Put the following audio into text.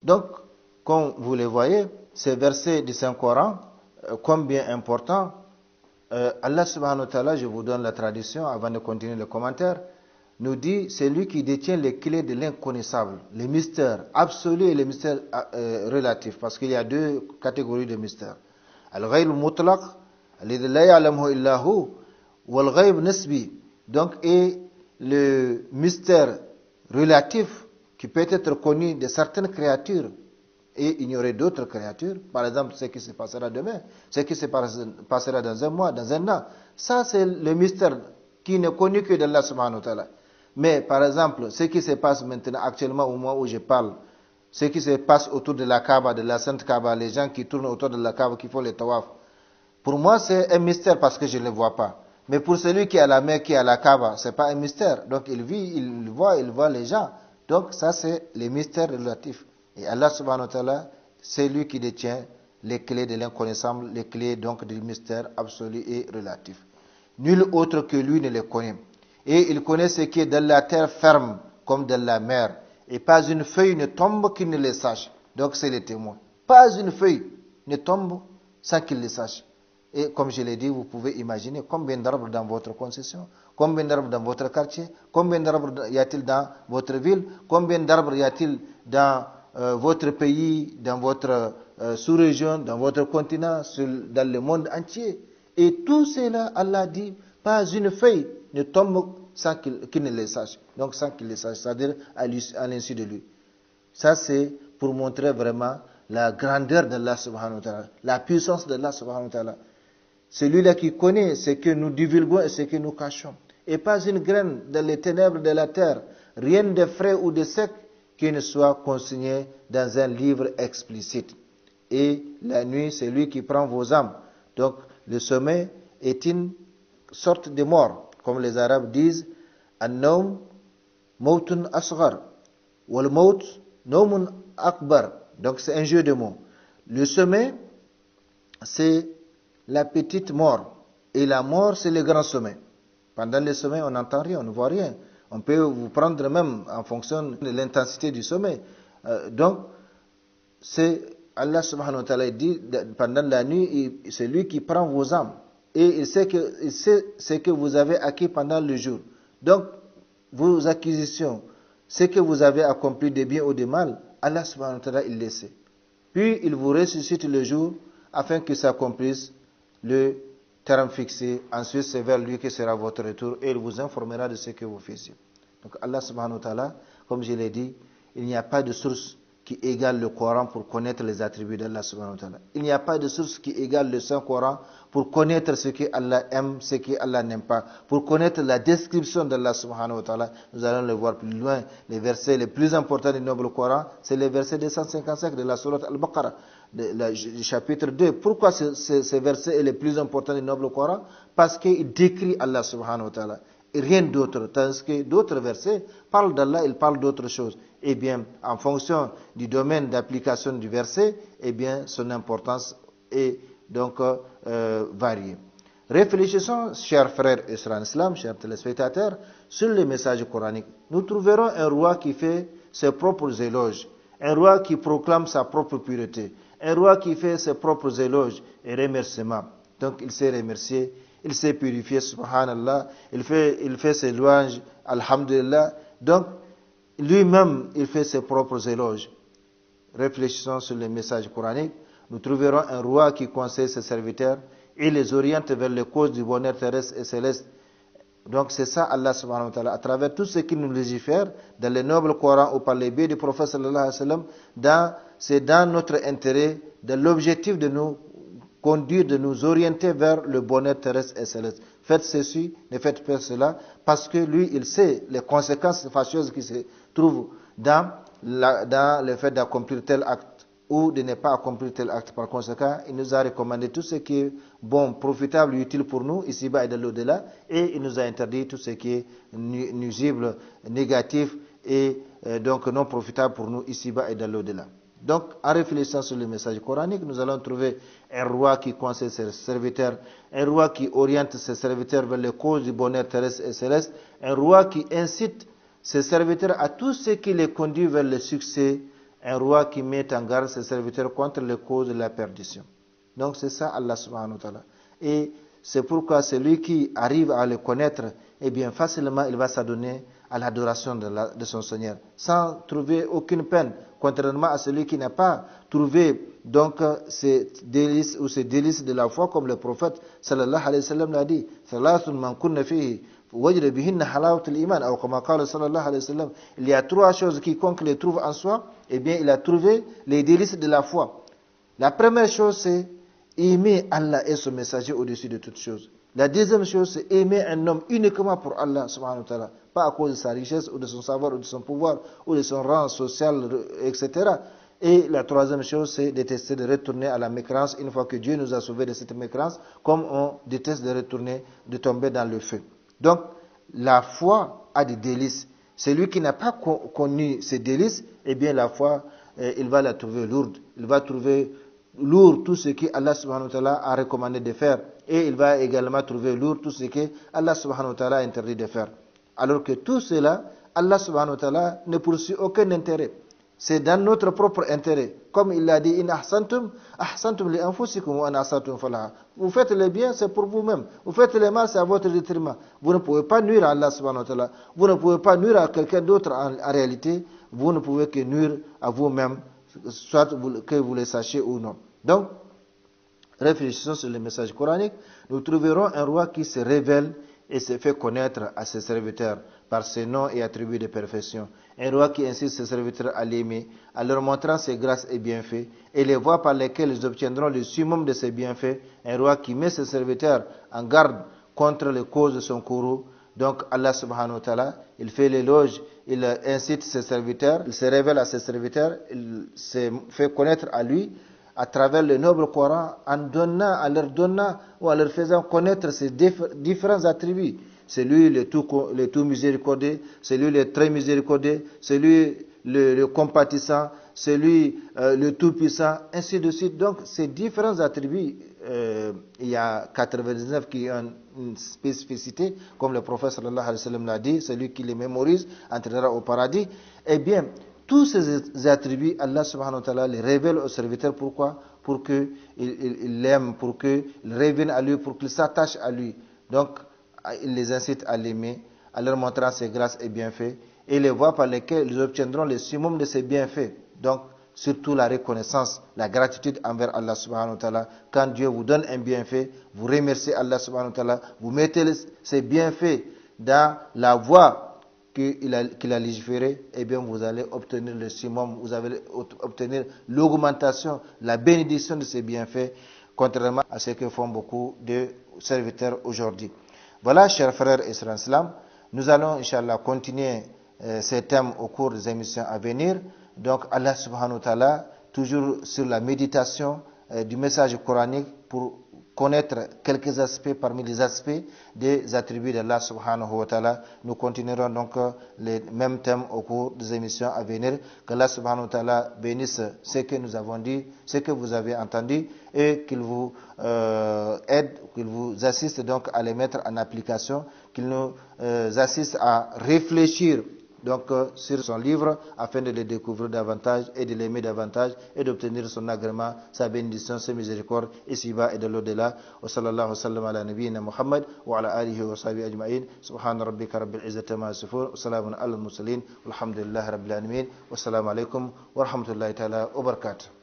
Donc, comme vous le voyez, ces versets du Saint-Coran, combien importants, Allah subhanahu wa ta'ala, je vous donne la tradition avant de continuer le commentaire, nous dit, c'est lui qui détient les clés de l'inconnaissable, les mystères absolus et les mystères relatifs, parce qu'il y a deux catégories de mystères. Al-ghayb mutlaq, alladhi la ya'lamuhu illa hu, wal-ghayb nisbi. Donc, et le mystère relatif qui peut être connu de certaines créatures et ignorer d'autres créatures, par exemple ce qui se passera demain, ce qui se passera dans un mois, dans un an, ça c'est le mystère qui n'est connu que d'Allah subhanahu wa ta'ala. Mais par exemple, ce qui se passe maintenant, actuellement au moment où je parle, ce qui se passe autour de la Kaaba, de la Sainte Kaaba, les gens qui tournent autour de la Kaaba, qui font les tawaf, pour moi c'est un mystère parce que je ne le vois pas. Mais pour celui qui est à la mer, qui est à la Kaaba, ce n'est pas un mystère. Donc il vit, il voit les gens. Donc ça c'est les mystères relatifs. Et Allah subhanahu wa ta'ala, c'est lui qui détient les clés de l'inconnaissable, les clés donc du mystère absolu et relatif. Nul autre que lui ne les connaît. Et il connaît ce qui est dans la terre ferme comme dans la mer. Et pas une feuille ne tombe qu'il ne le sache. Donc c'est le témoin. Pas une feuille ne tombe sans qu'il le sache. Et comme je l'ai dit, vous pouvez imaginer combien d'arbres dans votre concession, combien d'arbres dans votre quartier, combien d'arbres y a-t-il dans votre ville, combien d'arbres y a-t-il dans votre pays, dans votre sous-région, dans votre continent, dans le monde entier. Et tout cela, Allah dit, pas une feuille ne tombe sans qu'il ne le sache. Donc sans qu'il le sache, c'est-à-dire à l'insu de lui. Ça c'est pour montrer vraiment la grandeur d'Allah subhanahu wa ta'ala, la puissance d'Allah subhanahu wa ta'ala. Celui-là qui connaît ce que nous divulguons et ce que nous cachons. Et pas une graine dans les ténèbres de la terre, rien de frais ou de sec qui ne soit consigné dans un livre explicite. Et la nuit, c'est lui qui prend vos âmes. Donc, le sommeil est une sorte de mort. Comme les Arabes disent, An-nawm mawtun asghar, wal mawt nawmun akbar. Donc, c'est un jeu de mots. Le sommeil, c'est la petite mort. Et la mort, c'est le grand sommeil. Pendant le sommeil, on n'entend rien, on ne voit rien. On peut vous prendre même en fonction de l'intensité du sommeil. Donc, c'est Allah subhanahu wa ta'ala dit, pendant la nuit, c'est lui qui prend vos âmes. Et il sait ce que vous avez acquis pendant le jour. Donc, vos acquisitions, ce que vous avez accompli de bien ou de mal, Allah subhanahu wa ta'ala, il le sait. Puis, il vous ressuscite le jour afin que s'accomplisse le terme fixé. Ensuite, c'est vers lui que sera votre retour et il vous informera de ce que vous faisiez. Donc, Allah subhanahu wa ta'ala, comme je l'ai dit, il n'y a pas de source qui égale le Coran pour connaître les attributs d'Allah subhanahu wa ta'ala. Il n'y a pas de source qui égale le Saint-Coran pour connaître ce que Allah aime, ce que Allah n'aime pas. Pour connaître la description d'Allah subhanahu wa ta'ala, nous allons le voir plus loin. Les versets les plus importants du noble Coran, c'est les versets 255 de la sourate Al-Baqarah, du chapitre 2. Pourquoi ce verset est le plus important du noble Coran? Parce qu'il décrit Allah subhanahu wa ta'ala. Et rien d'autre, tandis que d'autres versets parlent d'Allah, ils parlent d'autres choses. Eh bien, en fonction du domaine d'application du verset, eh bien, son importance est donc variée. Réfléchissons, chers frères et sœurs en islam, chers téléspectateurs, sur les messages coraniques. Nous trouverons un roi qui fait ses propres éloges, un roi qui proclame sa propre pureté, un roi qui fait ses propres éloges et remerciements. Donc, il s'est remercié. Il s'est purifié, subhanallah, il fait ses louanges, alhamdulillah. Donc, lui-même, il fait ses propres éloges. Réfléchissons sur les messages coraniques. Nous trouverons un roi qui conseille ses serviteurs et les oriente vers les causes du bonheur terrestre et céleste. Donc, c'est ça Allah subhanahu wa ta'ala. À travers tout ce qu'il nous légifère, dans le noble Coran ou par les biais du prophète sallallahu alayhi wa sallam, c'est dans notre intérêt, dans l'objectif de nous conduire, de nous orienter vers le bonheur terrestre et céleste. Faites ceci, ne faites pas cela, parce que lui, il sait les conséquences fâcheuses qui se trouvent dans le fait d'accomplir tel acte ou de ne pas accomplir tel acte. Par conséquent, il nous a recommandé tout ce qui est bon, profitable, utile pour nous, ici-bas et de l'au-delà, et il nous a interdit tout ce qui est nuisible, négatif et donc non profitable pour nous, ici-bas et de l'au-delà. Donc, en réfléchissant sur le message coranique, nous allons trouver un roi qui conseille ses serviteurs, un roi qui oriente ses serviteurs vers les causes du bonheur terrestre et céleste, un roi qui incite ses serviteurs à tout ce qui les conduit vers le succès un roi qui met en garde ses serviteurs contre les causes de la perdition. Donc c'est ça Allah subhanahu wa ta'ala. Et c'est pourquoi celui qui arrive à le connaître, eh bien facilement il va s'adonner à l'adoration de son Seigneur, sans trouver aucune peine, contrairement à celui qui n'a pas trouvé donc ces délices ou ces délices de la foi, comme le prophète sallallahu alayhi wa sallam l'a dit. Il y a trois choses quiconque les trouve en soi, eh bien il a trouvé les délices de la foi. La première chose, c'est aimer Allah et son messager au-dessus de toutes choses. La deuxième chose, c'est aimer un homme uniquement pour Allah subhanahu wa ta'ala, pas à cause de sa richesse ou de son savoir ou de son pouvoir ou de son rang social, etc. Et la troisième chose, c'est détester de retourner à la mécréance une fois que Dieu nous a sauvés de cette mécréance, comme on déteste de retourner, de tomber dans le feu. Donc, la foi a des délices. Celui qui n'a pas connu ces délices, eh bien la foi, il va la trouver lourde. Il va trouver lourd tout ce que Allah subhanahu wa ta'ala a recommandé de faire. Et il va également trouver lourd tout ce que Allah subhanahu wa ta'ala a interdit de faire. Alors que tout cela, Allah subhanahu wa ta'ala ne poursuit aucun intérêt. C'est dans notre propre intérêt. Comme il l'a dit, in ahsantum, ahsantum li anfusikum wa an ahsantum falaha. Vous faites le bien, c'est pour vous-même. Vous faites le mal, c'est à votre détriment. Vous ne pouvez pas nuire à Allah subhanahu wa ta'ala. Vous ne pouvez pas nuire à quelqu'un d'autre en réalité. Vous ne pouvez que nuire à vous-même, soit que vous le sachiez ou non. Donc, réfléchissons sur le message coranique. Nous trouverons un roi qui se révèle et se fait connaître à ses serviteurs par ses noms et attributs de perfection. Un roi qui incite ses serviteurs à l'aimer, en leur montrant ses grâces et bienfaits, et les voies par lesquelles ils obtiendront le summum de ses bienfaits. Un roi qui met ses serviteurs en garde contre les causes de son courroux. Donc Allah subhanahu wa ta'ala, il fait l'éloge, il incite ses serviteurs, il se révèle à ses serviteurs, il se fait connaître à lui, à travers le noble Coran, en leur donnant ou en leur faisant connaître ses différents attributs. C'est lui le tout miséricordieux, c'est lui le très miséricordieux, c'est lui le compatissant, c'est lui le tout puissant, ainsi de suite. Donc ces différents attributs, il y a 99 qui ont une spécificité, comme le prophète sallallahu alayhi wa sallam l'a dit, celui qui les mémorise entrera au paradis. Eh bien, tous ces attributs, Allah subhanahu wa ta'ala les révèle aux serviteurs. Pourquoi? Pour qu'ils l'aiment, pour qu'ils reviennent à lui, pour qu'ils s'attachent à lui. Donc, il les incite à l'aimer, à leur montrer ses grâces et bienfaits, et les voies par lesquelles ils obtiendront le summum de ses bienfaits. Donc, surtout la reconnaissance, la gratitude envers Allah subhanahu wa ta'ala. Quand Dieu vous donne un bienfait, vous remerciez Allah subhanahu wa ta'ala, vous mettez ces bienfaits dans la voie qu'il a légiféré, eh bien vous allez obtenir le summum, vous allez obtenir l'augmentation, la bénédiction de ces bienfaits, contrairement à ce que font beaucoup de serviteurs aujourd'hui. Voilà, chers frères et sœurs en islam, nous allons, Inch'Allah, continuer ces thèmes au cours des émissions à venir. Donc, Allah subhanahu wa ta'ala, toujours sur la méditation du message coranique pour connaître quelques aspects parmi les aspects des attributs d'Allah subhanahu wa ta'ala. Nous continuerons donc les mêmes thèmes au cours des émissions à venir. Qu'Allah subhanahu wa ta'ala bénisse ce que nous avons dit, ce que vous avez entendu, et qu'il vous aide, qu'il vous assiste donc à les mettre en application, qu'il nous assiste à réfléchir donc sur son livre, afin de le découvrir davantage et de l'aimer davantage et d'obtenir son agrément, sa bénédiction, sa miséricorde ici-bas et de l'au-delà. Wa sallallahu wa sallam ala nabiyyina Muhammad wa ala alihi wa sahbihi ajma'in. Subhana rabbika rabbil izzati ma yasifun, wa salamun ala al-mursalin, walhamdulillahi rabbil alamin. Wassalamu alaikum wa rahmatullahi ta'ala wa barakatuh.